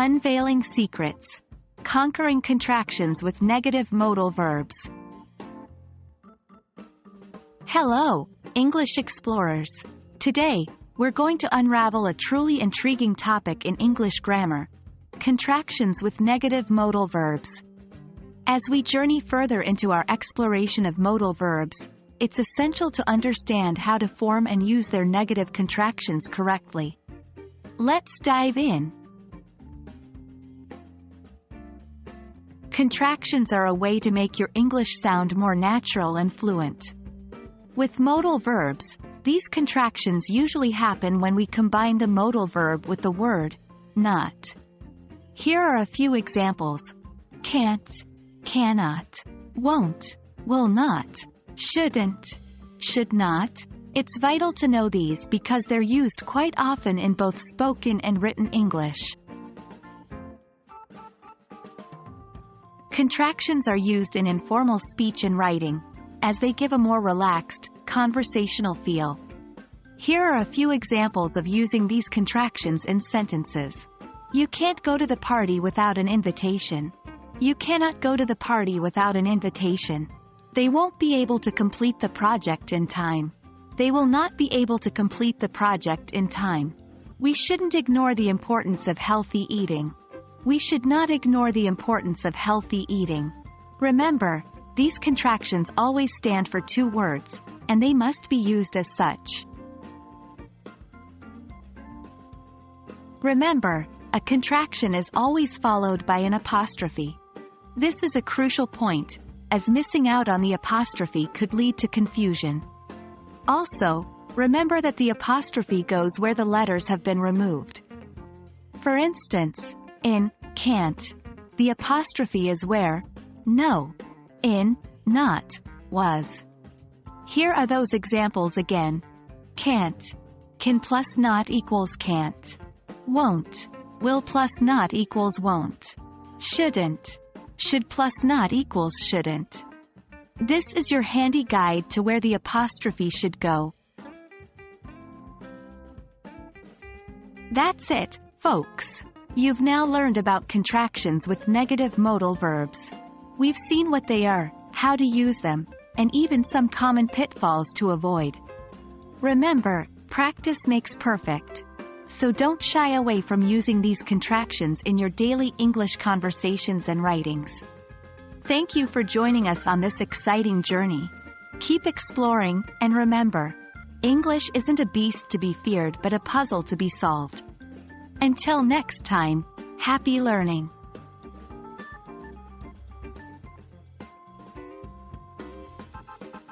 Unveiling secrets. Conquering contractions with negative modal verbs. Hello, English explorers. Today, we're going to unravel a truly intriguing topic in English grammar: contractions with negative modal verbs. As we journey further into our exploration of modal verbs, it's essential to understand how to form and use their negative contractions correctly. Let's dive in. Contractions are a way to make your English sound more natural and fluent. With modal verbs, these contractions usually happen when we combine the modal verb with the word not. Here are a few examples: can't, cannot, won't, will not, shouldn't, should not. It's vital to know these because they're used quite often in both spoken and written English. Contractions are used in informal speech and writing, as they give a more relaxed, conversational feel. Here are a few examples of using these contractions in sentences. You can't go to the party without an invitation. You cannot go to the party without an invitation. They won't be able to complete the project in time. They will not be able to complete the project in time. We shouldn't ignore the importance of healthy eating. We should not ignore the importance of healthy eating. Remember, these contractions always stand for two words, and they must be used as such. Remember, a contraction is always followed by an apostrophe. This is a crucial point, as missing out on the apostrophe could lead to confusion. Also, remember that the apostrophe goes where the letters have been removed. For instance, in can't, the apostrophe is where no, in not, was. Here are those examples again. Can't, can plus not equals can't. Won't, will plus not equals won't. Shouldn't, should plus not equals shouldn't. This is your handy guide to where the apostrophe should go. That's it, folks. You've now learned about contractions with negative modal verbs. We've seen what they are, how to use them, and even some common pitfalls to avoid. Remember, practice makes perfect. So don't shy away from using these contractions in your daily English conversations and writings. Thank you for joining us on this exciting journey. Keep exploring, and remember, English isn't a beast to be feared but a puzzle to be solved. Until next time, happy learning!